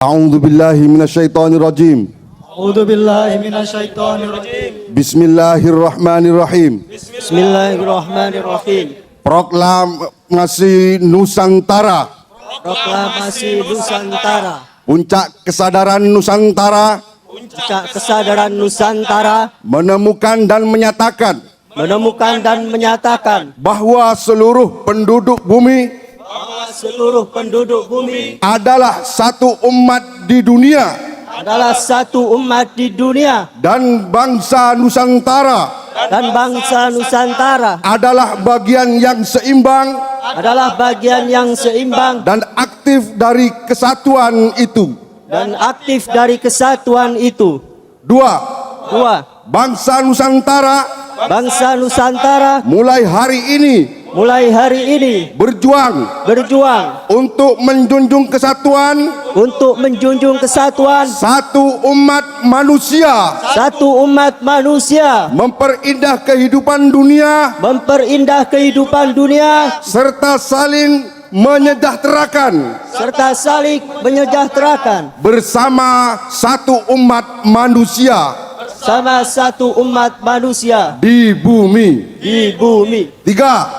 A'udzu billahi minasyaitonir rajim. A'udzu billahi minasyaitonir rajim. Bismillahirrahmanirrahim. Bismillahirrahmanirrahim. Proklamasi Nusantara. Proklamasi Nusantara. Puncak kesadaran Nusantara Puncak kesadaran Nusantara menemukan dan menyatakan bahwa seluruh penduduk bumi seluruh penduduk bumi adalah satu umat di dunia adalah satu umat di dunia dan bangsa Nusantara adalah bagian yang seimbang dan aktif dari kesatuan itu. Dua, bangsa Nusantara mulai hari ini berjuang untuk menjunjung kesatuan satu umat manusia, memperindah kehidupan dunia serta saling menyejahterakan bersama satu umat manusia di bumi. Tiga,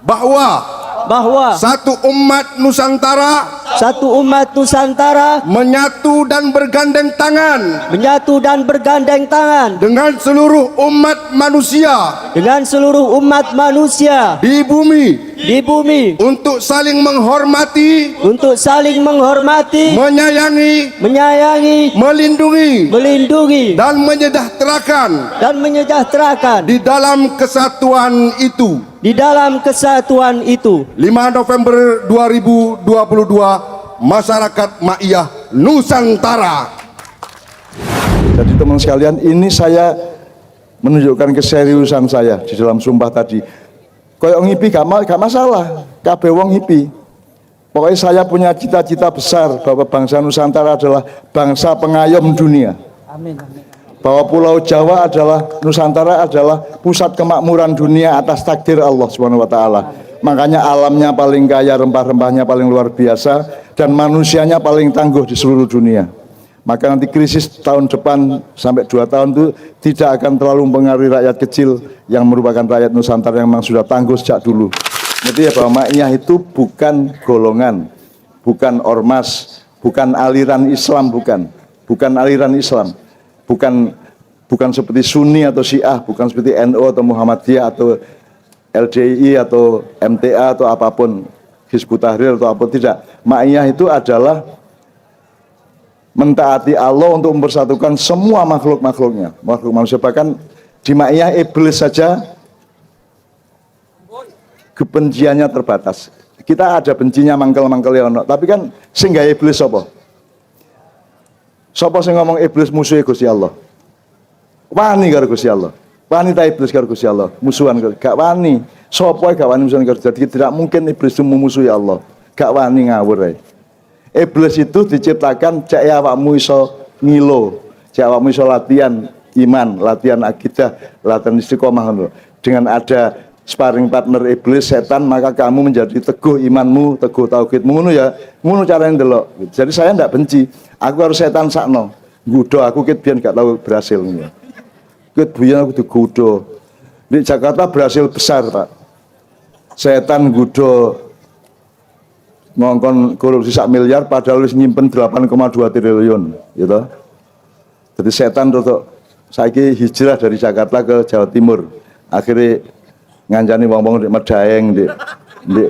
bahwa satu umat Nusantara menyatu dan bergandeng tangan dengan seluruh umat manusia di bumi untuk saling menghormati, menyayangi, melindungi dan menyejahterakan di dalam kesatuan itu. 5 November 2022, Masyarakat Ma'iyah Nusantara. Jadi teman sekalian, ini saya menunjukkan keseriusan saya di dalam sumpah tadi. Koyok ngipi gak masalah, kabeh wong ngipi. Pokoknya saya punya cita-cita besar bahwa bangsa Nusantara adalah bangsa pengayom dunia. Amin. Bahwa Pulau Jawa Nusantara adalah pusat kemakmuran dunia atas takdir Allah Subhanahu wa taala. Makanya alamnya paling kaya, rempah-rempahnya paling luar biasa, dan manusianya paling tangguh di seluruh dunia. Maka nanti krisis tahun depan sampai 2 tahun itu tidak akan terlalu mempengaruhi rakyat kecil yang merupakan rakyat Nusantara yang memang sudah tangguh sejak dulu. Jadi ya, bahwa Ma'iyah itu bukan golongan, bukan ormas, bukan aliran Islam, bukan aliran Islam. Bukan seperti Sunni atau Syiah, bukan seperti NU atau Muhammadiyah atau LDI atau MTA atau apapun, Hizbut Tahrir atau apa, tidak. Ma'iyah itu adalah mentaati Allah untuk mempersatukan semua makhluk manusia. Bahkan di Ma'iyah iblis saja kebenciannya terbatas. Kita ada bencinya mangkel-mangkel ya, tapi kan sing gawe iblis sapa? Sapa sing ngomong iblis musuhe Gusti Allah? Wani karo Gusti Allah. Wani ta iblis karo Gusti Allah? Musuhan gak wani. Sapa gak wani musuhan karo. Jadi tidak mungkin iblis itu memusuhi Allah. Gak wani ngawur ae. Iblis itu diciptakan cek awakmu iso ngilo, cek awakmu iso latihan iman, latihan akidah, latihan istiqomah ngono. Dengan ada sparring partner iblis setan, maka kamu menjadi teguh imanmu, teguh tauhidmu, ngono ya. Ngono carane ndelok. Jadi saya ndak benci. Aku harus setan sakno. Nggodho aku ket biyen gak tahu berhasil ngono. Ket biyen aku digodho. Di Jakarta berhasil besar, Pak. Setan nggodho ngongkon korupsi 1 miliar padahal wis nyimpen 8,2 triliun, gitu. Jadi setan rotok saiki hijrah dari Jakarta ke Jawa Timur. Akhirnya ngancani wong-wong di Medaeng, di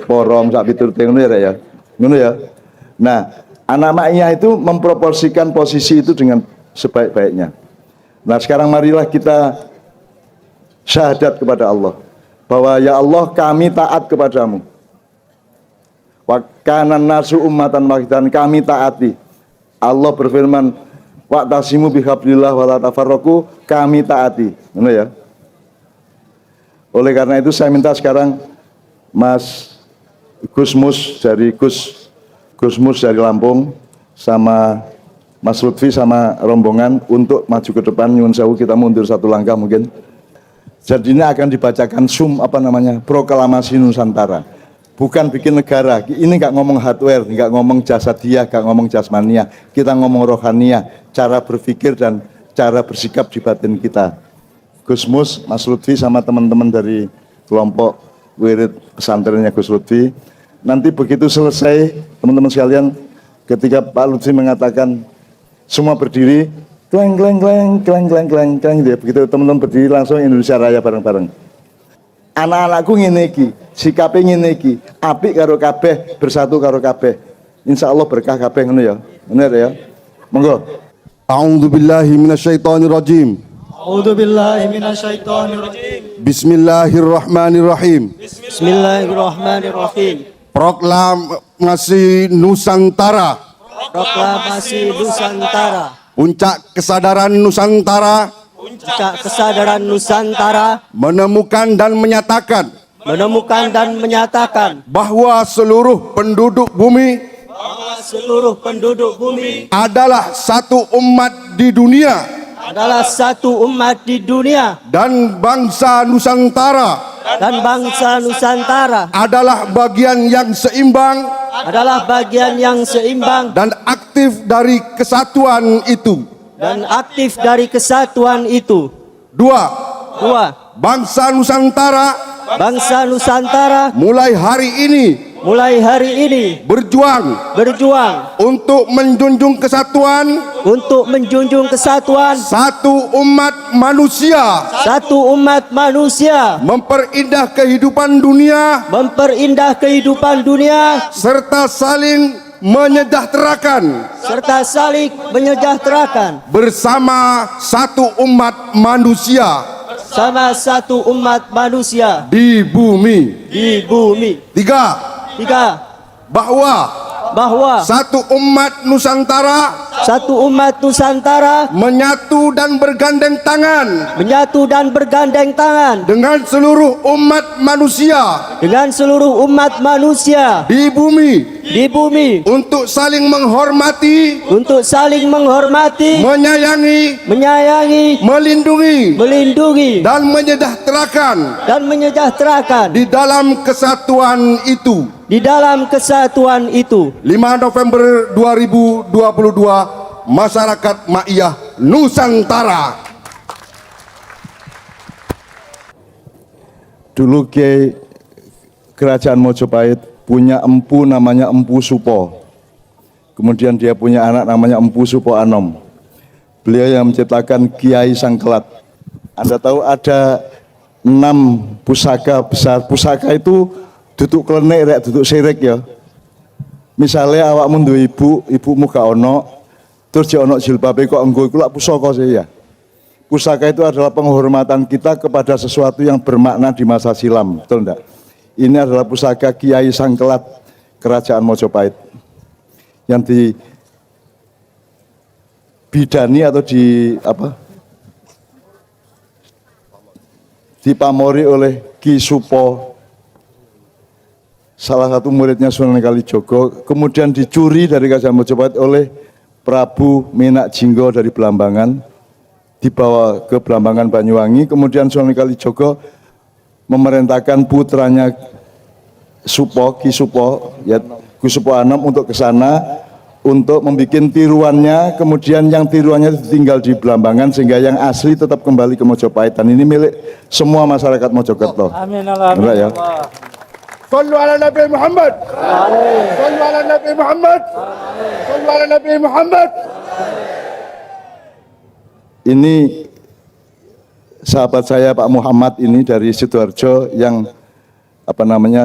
Porong, sak piturute ngono ya. Ngono ya. Nah, anak Ma'iyah itu memproporsikan posisi itu dengan sebaik-baiknya. Nah, sekarang marilah kita syahadat kepada Allah bahwa ya Allah, kami taat kepadamu. Wa kana nasu ummatan wahidan, kami taati. Allah berfirman, wa'tasimu bihablillah wala tafarraqu, kami taati. Ngono ya. Oleh karena itu saya minta sekarang Mas Gusmus dari Lampung sama Mas Lutfi sama rombongan untuk maju ke depan. Nyuwun sewu, kita mundur 1 langkah mungkin. Jadi ini akan dibacakan proklamasi Nusantara. bukan bikin negara. Ini nggak ngomong hardware, nggak ngomong jasadiah, nggak ngomong jasmania. Kita ngomong rohaniah, cara berpikir dan cara bersikap di batin kita. Gus Mus, Mas Lutfi sama teman-teman dari kelompok wirid pesantrennya Gus Lutfi. Nanti begitu selesai, teman-teman sekalian, ketika Pak Lutfi mengatakan semua berdiri, kleng kleng kleng kleng kleng kleng kleng, gitu ya. Begitu teman-teman berdiri langsung Indonesia Raya bareng-bareng. Anak-anakku ngene iki, sikape ngene iki, apik karo kabeh, bersatu karo kabeh. Insyaallah berkah kabeh ngono ya. Bener ya. Monggo. A'udzu billahi minasyaitonir rajim. A'udzu billahi minasyaitonir rajim. Bismillahirrahmanirrahim. Bismillahirrahmanirrahim. Proklamasi Nusantara. Proklamasi Nusantara. Puncak kesadaran Nusantara Puncak kesadaran Nusantara menemukan dan menyatakan bahwa seluruh penduduk bumi bahwa seluruh penduduk bumi adalah satu umat di dunia adalah satu umat di dunia dan bangsa Nusantara adalah bagian yang seimbang dan aktif dari kesatuan itu. Dua, bangsa Nusantara mulai hari ini berjuang untuk menjunjung kesatuan satu umat manusia, memperindah kehidupan dunia serta saling menyejahterakan bersama satu umat manusia di bumi. Tiga, bahwa satu umat Nusantara menyatu dan bergandeng tangan dengan seluruh umat manusia di bumi untuk saling menghormati, menyayangi, melindungi dan menyejahterakan di dalam kesatuan itu. 5 November 2022, Masyarakat Ma'iyah Nusantara. Dulu Kiai Kerajaan Mojopahit punya empu namanya Empu Supo. Kemudian dia punya anak namanya Empu Supo Anom. Beliau yang menciptakan Kiai Sangkelat. Anda tahu ada 6 pusaka besar. Pusaka itu duduk klenik, duduk sirik ya. Misalnya awakmu duwe ibumu gak ono, terus dia ono jilbabe kok enggo iku lak pusaka sih ya. Pusaka itu adalah penghormatan kita kepada sesuatu yang bermakna di masa silam, betul enggak? Ini adalah pusaka Kiai Sangkelat Kerajaan Mojopahit yang dibidani atau dipamori oleh Ki Supo, salah satu muridnya Sunan Kalijogo, kemudian dicuri dari Kerajaan Mojopahit oleh Prabu Menak Jinggo dari Blambangan, dibawa ke Blambangan Banyuwangi, kemudian Sunan Kalijogo memerintahkan putranya Supo, Ki Supo, ya Ki Supo Anom untuk ke sana untuk membuat tiruannya, kemudian yang tiruannya tinggal di Blambangan sehingga yang asli tetap kembali ke Mojopahit, dan ini milik semua masyarakat Mojokerto. Amin Allah. Ya. Sallu ala Nabi Muhammad. Sallu ala Nabi Muhammad. Sallu ala Nabi Muhammad. Ini sahabat saya Pak Muhammad ini dari Sidoarjo yang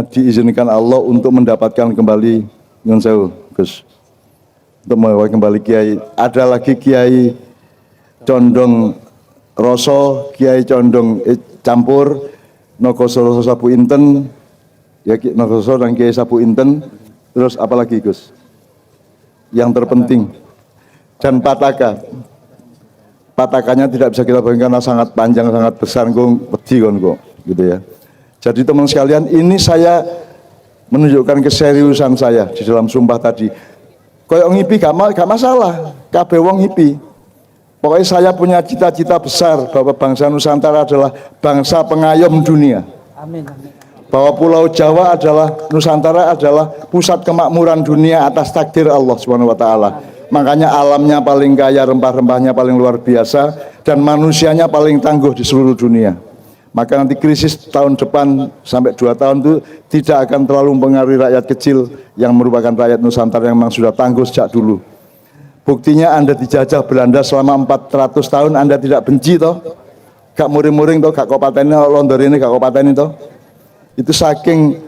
diizinkan Allah untuk mendapatkan kembali nyun sewu Gus, untuk membawa kembali Kiai. Ada lagi Kiai Condong Roso, Kiai Condong Campur, Nogosoro Sabu Inten, ya Nogosoro dan Kiai Sabu Inten, terus apalagi Gus? Yang terpenting, dan Pataka. Patakannya tidak bisa kita bayangkan karena sangat panjang, sangat besar, gitu ya. Jadi teman sekalian, ini saya menunjukkan keseriusan saya di dalam sumpah tadi. Koyok ngipi gak masalah, kabeh wong ngipi. Pokoknya saya punya cita-cita besar bahwa bangsa Nusantara adalah bangsa pengayom dunia. Amin. bahwa Pulau Jawa adalah Nusantara adalah pusat kemakmuran dunia atas takdir Allah Subhanahu wa taala. Makanya alamnya paling kaya, rempah-rempahnya paling luar biasa dan manusianya paling tangguh di seluruh dunia. Maka nanti krisis tahun depan sampai 2 tahun itu tidak akan terlalu mempengaruhi rakyat kecil yang merupakan rakyat Nusantara yang memang sudah tangguh sejak dulu. Buktinya Anda dijajah Belanda selama 400 tahun Anda tidak benci toh? Gak muring-muring toh, gak kopateni londor ini gak kopateni toh? Itu saking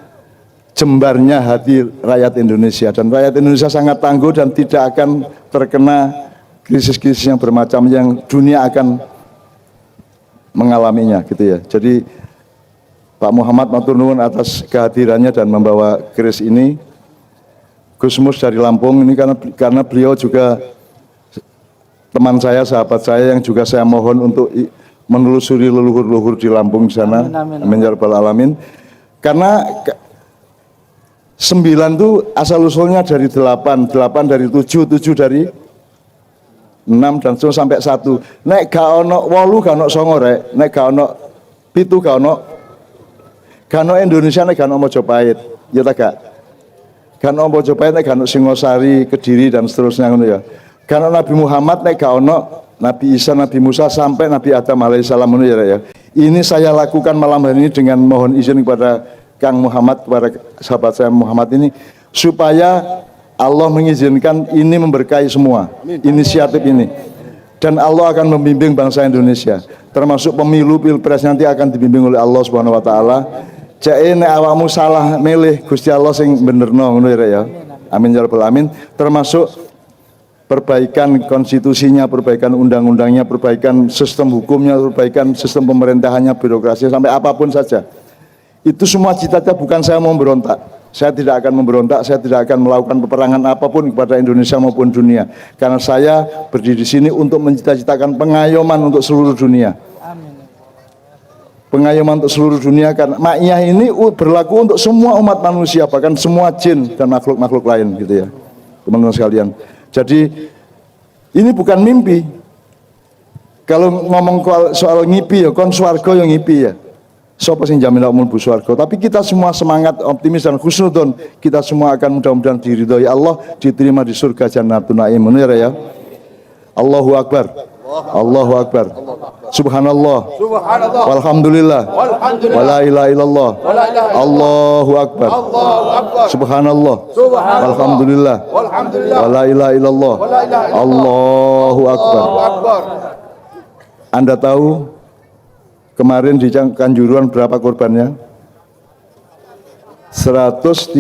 jembarnya hati rakyat Indonesia, dan rakyat Indonesia sangat tangguh dan tidak akan terkena krisis-krisis yang bermacam yang dunia akan mengalaminya gitu ya. Jadi Pak Muhammad matur nuwun atas kehadirannya dan membawa keris ini. Gus Mus dari Lampung ini karena beliau juga teman saya, sahabat saya yang juga saya mohon untuk menelusuri leluhur-leluhur di Lampung di sana. Amin ya rabbal alamin. Karena 9 itu asal usulnya dari 8 dari 7 dari 6 dan terus sampai 1. Nek gak ono 8 gak ono 9 rek, nek gak ono 7 gak ono Indonesia, nek gak ono Mojopahit. Ya ta gak? Gak ono Mojopahit, nek gak ono Singosari, Kediri dan seterusnya ngono ya. Gak ono Nabi Muhammad, nek gak ono Nabi Isa, Nabi Musa sampai Nabi Adam alaihissalam ya. Ini saya lakukan malam hari ini dengan mohon izin kepada Kang Muhammad, kepada sahabat saya Muhammad ini, supaya Allah mengizinkan ini memberkahi semua inisiatif ini. Dan Allah akan membimbing bangsa Indonesia, termasuk pemilu pilpres nanti akan dibimbing oleh Allah Subhanahu wa taala. Cek nek awakmu salah milih Gusti Allah sing benerno ngono ya. Amin ya rabbal alamin. Termasuk perbaikan konstitusinya, perbaikan undang-undangnya, perbaikan sistem hukumnya, perbaikan sistem pemerintahannya, birokrasinya, sampai apapun saja. Itu semua cita-cita, bukan saya mau memberontak. Saya tidak akan memberontak, saya tidak akan melakukan peperangan apapun kepada Indonesia maupun dunia. Karena saya berdiri di sini untuk mencita-citakan pengayoman untuk seluruh dunia. Pengayoman untuk seluruh dunia, karena ma'iyah ini berlaku untuk semua umat manusia, bahkan semua jin dan makhluk-makhluk lain gitu ya. Teman-teman sekalian. Jadi ini bukan mimpi. Kalau ngomong soal ngipi ya, kon swarga yang ngipi ya. Sopo sing jamin mlebu swarga. Tapi kita semua semangat, optimis dan husnudon. Kita semua akan mudah-mudahan diridhoi Allah, diterima di surga Jannatul Naim. Ya. Allahu Akbar. Allahu Akbar. Subhanallah. Walhamdulillah. Wala ilaha illallah. Allahu Akbar. Subhanallah. Walhamdulillah. Wala ilaha illallah. Allahu Akbar. Anda tahu kemarin di Kanjuruhan berapa korbannya? 136.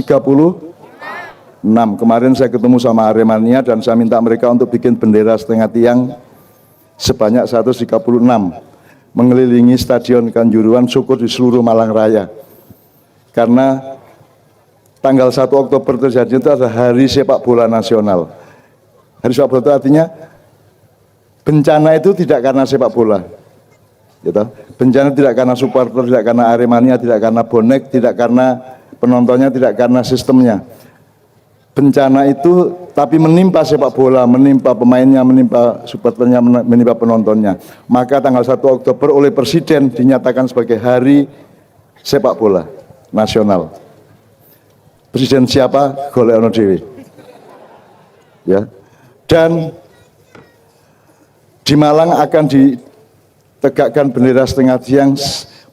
Kemarin saya ketemu sama Aremania dan saya minta mereka untuk bikin bendera setengah tiang sebanyak 136 mengelilingi Stadion Kanjuruhan, syukur di seluruh Malang Raya. Karena tanggal 1 Oktober terjadi itu adalah Hari Sepak Bola Nasional. Hari Sepak Bola itu artinya bencana itu tidak karena sepak bola. Gitu. Bencana tidak karena supporter, tidak karena Aremania, tidak karena bonek, tidak karena penontonnya, tidak karena sistemnya. Bencana itu tapi menimpa sepak bola, menimpa pemainnya, menimpa supporternya, menimpa penontonnya. Maka tanggal 1 Oktober oleh Presiden dinyatakan sebagai Hari Sepak Bola Nasional. Presiden siapa? Golek ono dhewe. Ya. Dan di Malang akan ditegakkan bendera setengah tiang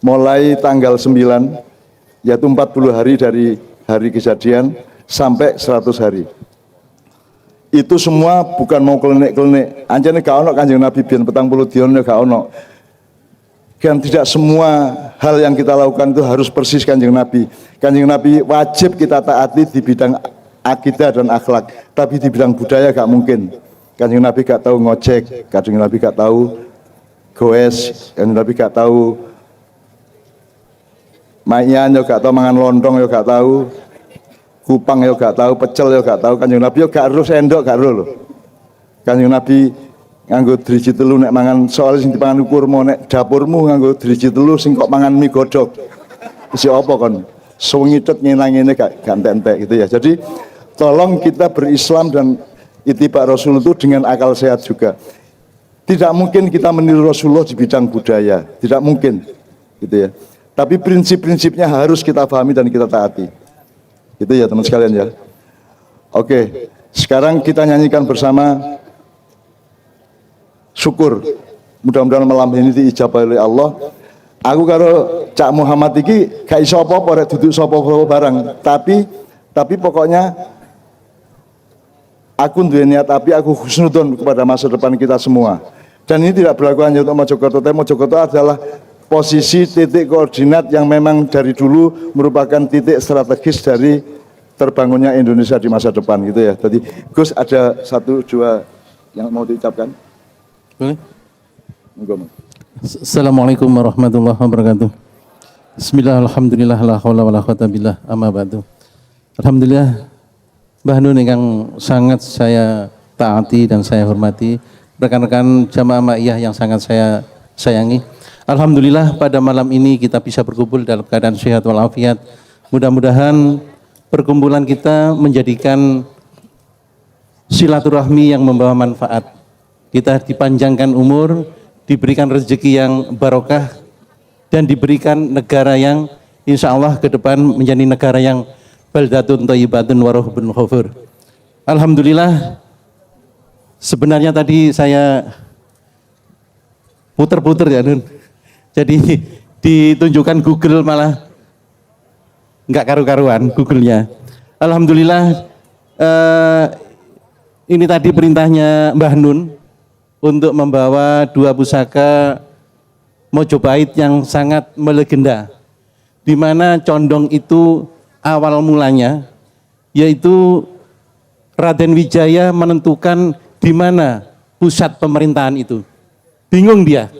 mulai tanggal 9, yaitu 40 hari dari hari kejadian sampai 100 hari. Itu semua bukan mau klenik-klenik. Anjane gak ono Kanjeng Nabi biyen 40 dina gak ono. Dan tidak semua hal yang kita lakukan itu harus persis Kanjeng Nabi. Kanjeng Nabi wajib kita taati di bidang akidah dan akhlak, tapi di bidang budaya gak mungkin. Kanjeng Nabi gak tahu ngojek, Kanjeng Nabi gak tahu goes, Kanjeng Nabi gak tahu mayan, yo gak tahu mangan lontong, yo gak tahu kupang, yo gak tahu pecel, yo gak tahu. Kanjeng Nabi yo gak ero sendok, gak ero lho. Kanjeng Nabi nganggo driji telu nek mangan, soal sing dipangan kurma, nek dapurmu nganggo driji telu sing kok mangan mie godhog. Isi apa kon? Suwengitet nyenang ngene gak entek gitu ya. Jadi tolong kita berislam dan ittiba Rasul itu dengan akal sehat juga. Tidak mungkin kita meniru Rasulullah di bidang budaya, tidak mungkin gitu ya. tapi prinsip-prinsipnya harus kita pahami dan kita taati. Itu ya teman sekalian ya. Oke, sekarang kita nyanyikan bersama syukur. Mudah-mudahan malam ini diijabah oleh Allah. Aku karo Cak Muhammad iki gak iso apa-apa rek duduk sapa-sapa barang, tapi pokoknya aku duwe niat api, aku husnudon kepada masa depan kita semua. Dan ini tidak berlaku hanya untuk Mojokerto, tapi Mojokerto adalah posisi titik koordinat yang memang dari dulu merupakan titik strategis dari terbangunnya Indonesia di masa depan gitu ya. Jadi Gus ada 1-2 yang mau diucapkan. Boleh? Monggo. Assalamualaikum warahmatullahi wabarakatuh. Bismillah, alhamdulillah, la haula wala quwata billah, amma ba'du. Alhamdulillah, Mbah Nun yang sangat saya taati dan saya hormati, rekan-rekan jamaah ma'iyah yang sangat saya sayangi. Alhamdulillah pada malam ini kita bisa berkumpul dalam keadaan sehat walafiat. Mudah-mudahan perkumpulan kita menjadikan silaturahmi yang membawa manfaat. Kita dipanjangkan umur, diberikan rezeki yang barokah, dan diberikan negara yang insya Allah ke depan menjadi negara yang baldatun thayyibatun wa rabbun ghafur. Alhamdulillah, sebenarnya tadi saya puter-puter ya Nun. Jadi ditunjukkan Google malah nggak karu-karuan Google-nya. Alhamdulillah, ini tadi perintahnya Mbah Nun untuk membawa 2 pusaka Mojopahit yang sangat melegenda, di mana condong itu awal mulanya yaitu Raden Wijaya menentukan di mana pusat pemerintahan itu. Bingung dia.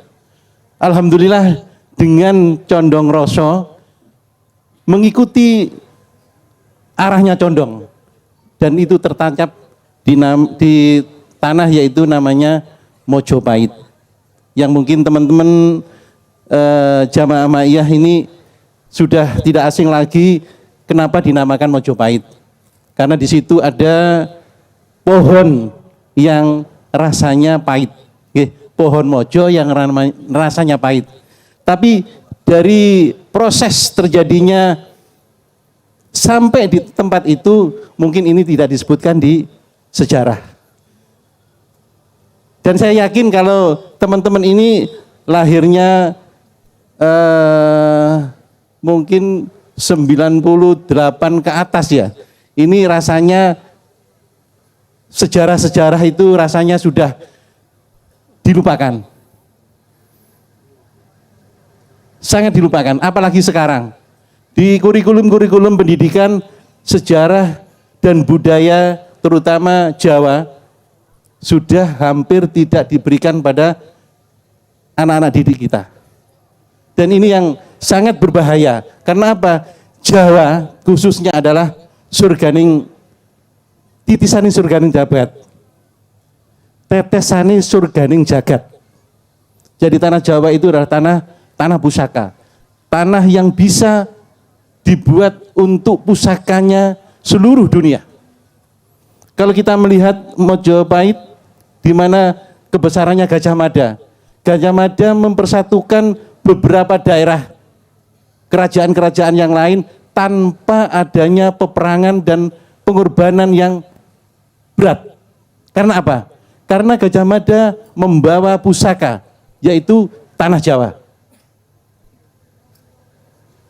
Alhamdulillah dengan condong Roso mengikuti arahnya condong, dan itu tertancap di tanah yaitu namanya Mojopahit, yang mungkin teman-teman jamaah ma'iyah ini sudah tidak asing lagi kenapa dinamakan Mojopahit, karena di situ ada pohon yang rasanya pahit, pohon mojo yang rasanya pahit. Tapi dari proses terjadinya sampai di tempat itu mungkin ini tidak disebutkan di sejarah. Dan saya yakin kalau teman-teman ini lahirnya mungkin 98 ke atas ya. Ini rasanya sejarah-sejarah itu rasanya sudah dilupakan. Sangat dilupakan, apalagi sekarang. Di kurikulum-kurikulum pendidikan sejarah dan budaya terutama Jawa sudah hampir tidak diberikan pada anak-anak didik kita. Dan ini yang sangat berbahaya. Karena apa? Jawa khususnya adalah surganing, titisaning surganing jabat, tetesaning surganing jagat. Jadi tanah Jawa itu adalah tanah pusaka. Tanah yang bisa dibuat untuk pusakanya seluruh dunia. Kalau kita melihat Mojopahit, di mana kebesarannya Gajah Mada. Gajah Mada mempersatukan beberapa daerah kerajaan-kerajaan yang lain tanpa adanya peperangan dan pengorbanan yang berat. Karena apa? Karena Gajah Mada membawa pusaka, yaitu tanah Jawa.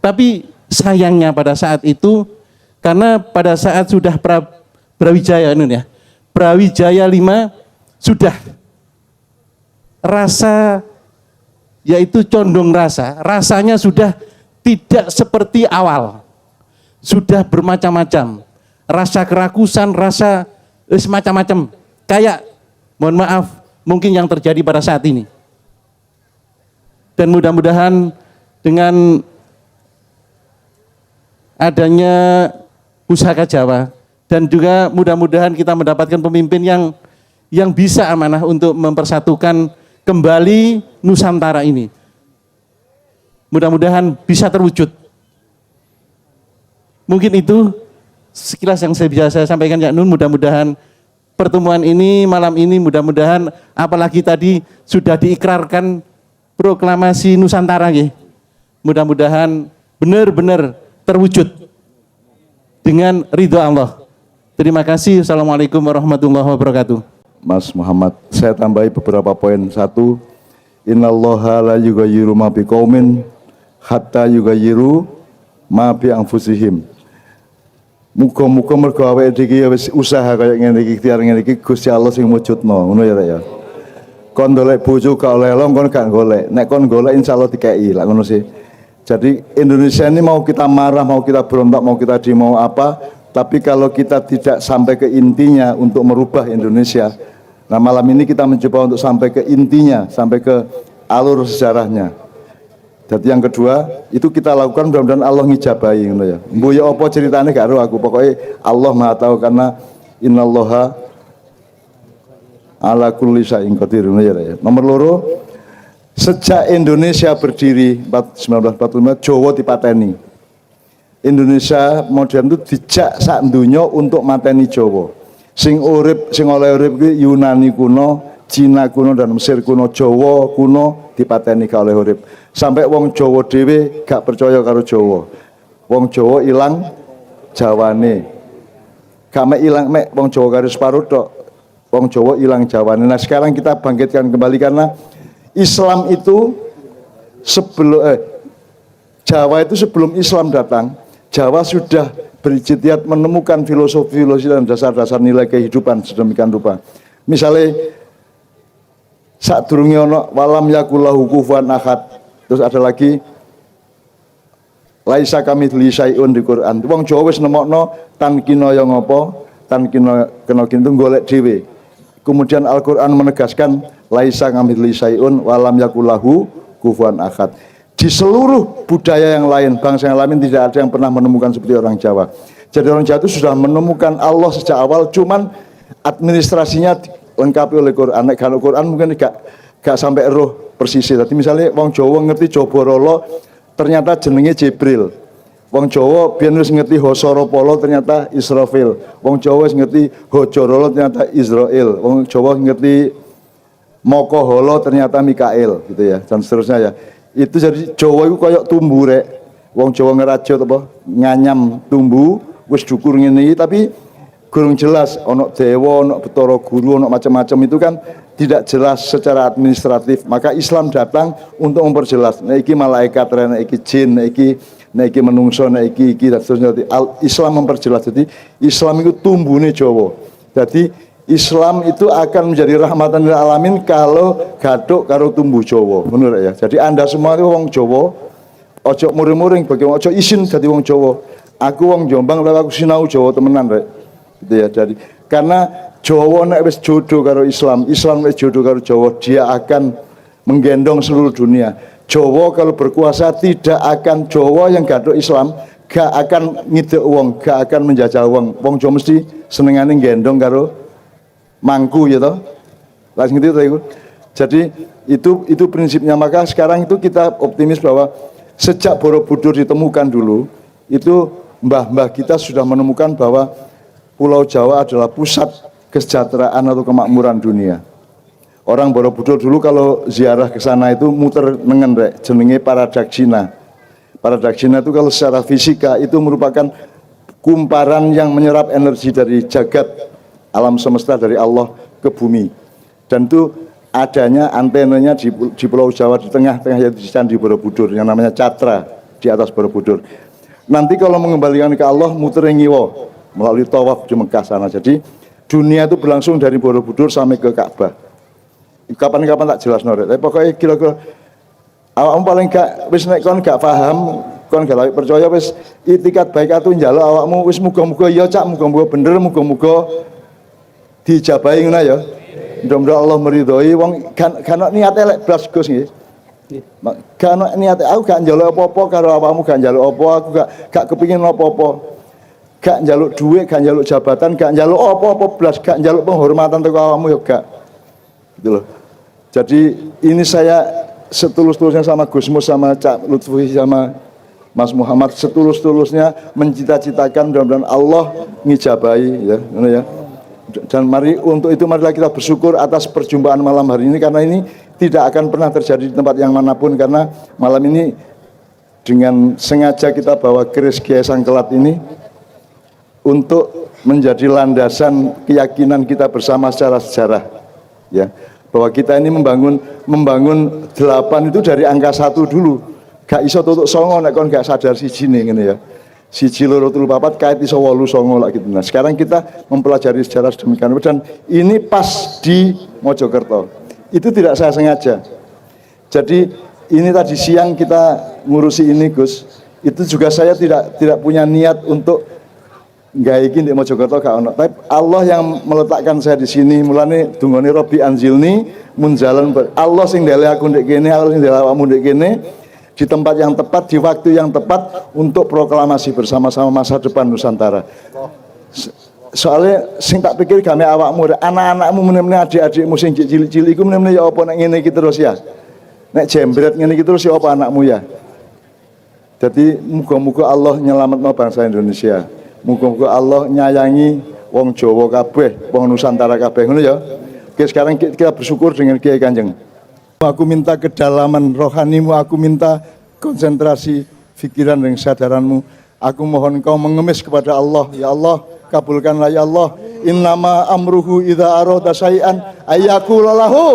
Tapi sayangnya pada saat itu, karena pada saat sudah Brawijaya, Brawijaya 5 sudah rasa, yaitu condong rasanya sudah tidak seperti awal, sudah bermacam-macam, rasa kerakusan, rasa semacam-macam, kayak mohon maaf mungkin yang terjadi pada saat ini. Dan mudah-mudahan dengan adanya pusaka Jawa, dan juga mudah-mudahan kita mendapatkan pemimpin yang bisa amanah untuk mempersatukan kembali Nusantara ini. Mudah-mudahan bisa terwujud. Mungkin itu sekilas yang bisa saya sampaikan ya Nun. Mudah-mudahan pertemuan ini malam ini, mudah-mudahan apalagi tadi sudah diikrarkan proklamasi Nusantara, mudah-mudahan benar-benar terwujud dengan ridho Allah. Terima kasih. Assalamualaikum warahmatullahi wabarakatuh. Mas Muhammad, saya tambahi beberapa poin. Satu, innallaha la yughayyiru ma biqaumin hatta yughayyiru ma bi anfusihim. Muga-muga mergo awake dhewe ya wis usaha kaya ngene iki, ikhtiar ngene iki, Gusti Allah sing mujudno, ngono ya Rek ya. Kon golek bojo gak oleh long, kon gak golek. Nek kon golek insyaallah dikei, lah ngono sih. Jadi Indonesia ini mau kita marah, mau kita berontak, mau kita demo apa, tapi kalau kita tidak sampai ke intinya untuk merubah Indonesia, nah malam ini kita mencoba untuk sampai ke intinya, sampai ke alur sejarahnya. Jadi yang kedua, itu kita lakukan mudah-mudahan Allah ngijabahi ngono ya. Mbuh ya apa ceritane gak ero aku, pokoknya Allah Maha tahu karena innallaha ala kulli syai'in qadir ngono ya. Nomor loro, sejak Indonesia berdiri 1945 Jawa dipateni. Indonesia modern itu dijak sak donya untuk mateni Jawa. Sing urip, sing oleh urip kuwi Yunani kuno, Cina kuno dan Mesir kuno, Jawa kuno dipateni gak oleh urip. Sampai wong Jawa dhewe gak percaya karo Jawa. Wong Jawa ilang Jawane. Gak mek ilang mek wong Jawa karo separuh tok. Wong Jawa ilang Jawane. Nah, sekarang kita bangkitkan kembali karena Islam itu sebelum Jawa itu sebelum Islam datang, Jawa sudah berijtihad menemukan filosofi dan dasar-dasar nilai kehidupan sedemikian rupa. Misalnya sadurunge ana walam yakullahu kufuwan ahad. Terus ada lagi laisa kamitsli syai'un di Quran. Wong Jawa wis nemokno tan kina ya ngopo, tan kina kena kintu golek dhewe. Kemudian Al-Qur'an menegaskan laisa kamitsli syai'un walam yakullahu kufuwan ahad. Di seluruh budaya yang lain, bangsa yang lain tidak ada yang pernah menemukan seperti orang Jawa. Jadi orang Jawa itu sudah menemukan Allah sejak awal, cuman administrasinya lengkapi oleh Quran. Nek kalau Quran mungkin gak sampai roh persisnya. Tapi misalnya wong Jawa ngerti Joborolo ternyata jenenge Jibril. Wong Jawa biyen wis ngerti Hosoropolo ternyata Israfil. Wong Jawa wis ngerti Hojorolo ternyata Israel. Wong Jawa ngerti Mokoholo ternyata Mikael gitu ya, dan seterusnya ya. Itu jadi Jawa itu kayak tumbuh rek. Wong Jawa ngerajut apa nganyam tumbuh wis dukur ngene iki tapi kurang jelas ono dewa, ono Betara Guru, ono macam-macam itu kan tidak jelas secara administratif. Maka Islam datang untuk memperjelas. Nek iki malaikat, nek iki jin, nek iki menungso, nek iki dan seterusnya. Islam memperjelas. Jadi Islam itu tumbuhnya Jawa. Jadi Islam itu akan menjadi rahmatan lil alamin kalau gaduk karo tumbuh Jawa. Menurut ya. Jadi Anda semua itu wong Jawa, ojo muring-muring bagaimana ojo isin jadi wong Jawa. Aku wong Jombang lha aku sinau Jawa temenan rek. Gitu ya. Jadi karena Jawa nek wis jodoh karo Islam, Islam wis jodoh karo Jawa, dia akan menggendong seluruh dunia. Jawa kalau berkuasa tidak akan Jawa yang gaduk Islam gak akan ngidek wong, gak akan menjajah wong. Wong Jawa mesti senengane gendong karo mangku ya toh. Langsung gitu itu. Jadi itu prinsipnya. Maka sekarang itu kita optimis bahwa sejak Borobudur ditemukan dulu, itu mbah-mbah kita sudah menemukan bahwa Pulau Jawa adalah pusat kesejahteraan atau kemakmuran dunia. Orang Borobudur dulu kalau ziarah ke sana itu muter nengen rek, jenenge Paradaksina. Paradaksina itu kalau secara fisika itu merupakan kumparan yang menyerap energi dari jagat alam semesta dari Allah ke bumi. Dan itu adanya antenanya di Pulau Jawa di tengah-tengah yaitu di Candi Borobudur yang namanya Catra di atas Borobudur. Nanti kalau mengembalikan ke Allah muter ngiwo melalui tawaf di Mekah sana. Jadi dunia itu berlangsung dari Borobudur sampai ke Ka'bah. Kapan-kapan tak jelas norek. Tapi pokoknya kira-kira awakmu paling gak wis nek kon gak paham, kon gak percaya wis itikat baik atuh njaluk awakmu wis muga-muga ya cak, muga-muga bener, muga-muga dijabahi ngono ya. Mudah-mudahan Allah meridhoi wong kan niat elek blas Gus nggih. Kan niat aku gak njaluk apa-apa karo awakmu, gak njaluk apa, aku gak kepengin apa-apa. Gak njaluk duit, gak njaluk jabatan, gak njaluk apa-apa blas, gak njaluk penghormatan teko awakmu ya gak. Gitu loh. Jadi ini saya setulus-tulusnya sama Gus Mus sama Cak Lutfi sama Mas Muhammad setulus-tulusnya mencita-citakan mudah-mudahan Allah ngijabahi ya, ngono ya. Dan marilah kita bersyukur atas perjumpaan malam hari ini karena ini tidak akan pernah terjadi di tempat yang manapun karena malam ini dengan sengaja kita bawa keris Kiai Sangkelat ini untuk menjadi landasan keyakinan kita bersama secara sejarah, ya, bahwa kita ini membangun 8 itu dari angka 1 dulu, gak iso tutuk songo nek kon gak sadar siji nih ngene ya, siji loro telu papat kait iso 8 songo lah gitu. Nah sekarang kita mempelajari sejarah sedemikian rupa dan ini pas di Mojokerto, itu tidak saya sengaja. Jadi ini tadi siang kita ngurusi ini Gus, itu juga saya tidak punya niat untuk nggak di Mojokerto gak ono. Tapi Allah yang meletakkan saya di sini. Mulane dungane Robi Anzilni munjalan Allah sing ndele aku ndek kene, Allah sing ndele awakmu ndek kene di tempat yang tepat, di waktu yang tepat untuk proklamasi bersama-sama masa depan Nusantara. Soalnya sing tak pikir game awakmu, anak-anakmu meneh-meneh adik-adikmu sing cilik-cilik iku meneh-meneh ya apa nek ngene iki terus ya. Nek jembret ngene iki terus ya apa anakmu ya. Jadi muga-muga Allah nyelametno bangsa Indonesia. Muga-muga Allah nyayangi wong Jawa kabeh, wong Nusantara kabeh ngono ya. Oke, sekarang kita bersyukur dengan Kiai Kanjeng. Aku minta kedalaman rohanimu, aku minta konsentrasi pikiran dan kesadaranmu. Aku mohon kau mengemis kepada Allah. Ya Allah, kabulkanlah ya Allah. Innama amruhu idza arada syai'an ayyaqula lahu.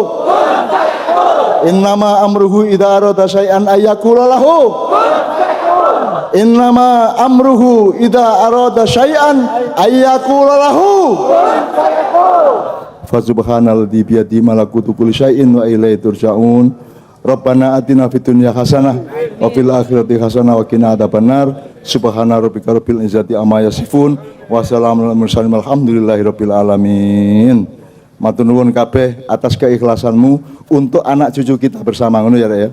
Innama amruhu idza arada syai'an ayyaqula lahu. Innama amruhu idza arada syai'an ayyaqula lahu. Fa subhanalladzi bi yadihi malakutu kulli syai'in wa ilaihi turja'un. Rabbana atina fid dunya hasanah wa fil akhirati hasanah wa qina adzabannar. Subhana rabbika rabbil izzati amma yasifun wa salamun alal mursalin walhamdulillahi rabbil alamin. Matur nuwun kabeh atas keikhlasanmu untuk anak cucu kita bersama ngono ya Rek ya.